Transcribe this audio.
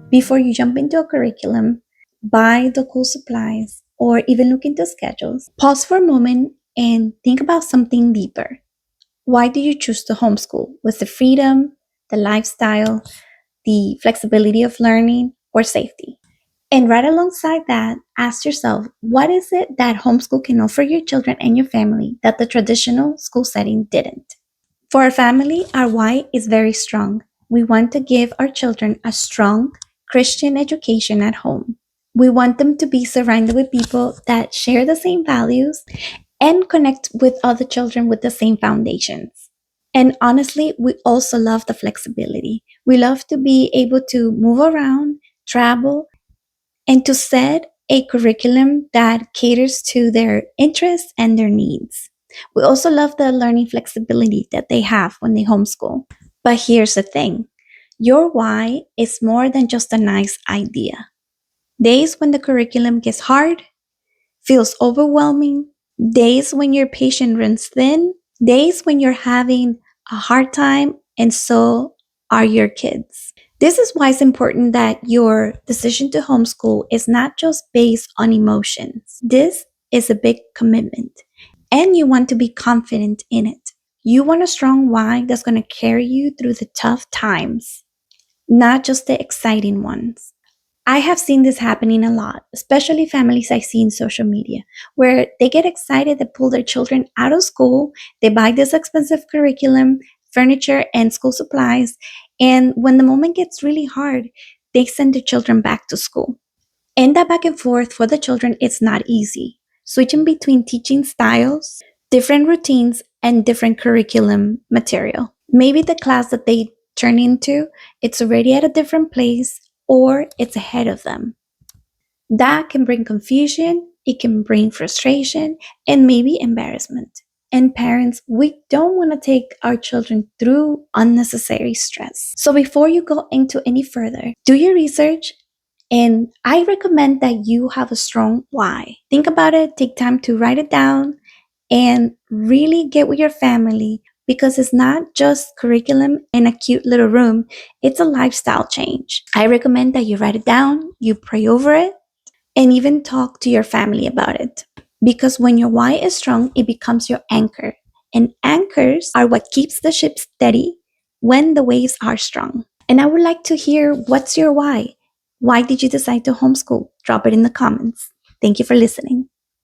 Before you jump into a curriculum, buy the cool supplies, or even look into schedules, pause for a moment and think about something deeper. Why do you choose to homeschool? Was the freedom, the lifestyle, the flexibility of learning, or safety? And right alongside that, ask yourself, what is it that homeschool can offer your children and your family that the traditional school setting didn't? For our family, our why is very strong. We want to give our children a strong Christian education at home. We want them to be surrounded with people that share the same values and connect with other children with the same foundations. And honestly, we also love the flexibility. We love to be able to move around, travel, and to set a curriculum that caters to their interests and their needs. We also love the learning flexibility that they have when they homeschool. But here's the thing, your why is more than just a nice idea. Days when the curriculum gets hard, feels overwhelming, days when your patience runs thin, days when you're having a hard time, and so are your kids. This is why it's important that your decision to homeschool is not just based on emotions. This is a big commitment, and you want to be confident in it. You want a strong why that's going to carry you through the tough times, not just the exciting ones. I have seen this happening a lot, especially families I see in social media, where they get excited to pull their children out of school, they buy this expensive curriculum, furniture, and school supplies, and when the moment gets really hard, they send their children back to school. And that back and forth for the children is not easy. Switching between teaching styles, different routines, and different curriculum material. Maybe the class that they turn into, it's already at a different place or it's ahead of them. That can bring confusion, it can bring frustration, and maybe embarrassment. And parents, we don't want to take our children through unnecessary stress. So before you go into any further, do your research. And I recommend that you have a strong why. Think about it, take time to write it down, and really get with your family because it's not just curriculum in a cute little room, it's a lifestyle change. I recommend that you write it down, you pray over it, and even talk to your family about it. Because when your why is strong, it becomes your anchor. And anchors are what keeps the ship steady when the waves are strong. And I would like to hear, what's your why? Why did you decide to homeschool? Drop it in the comments. Thank you for listening.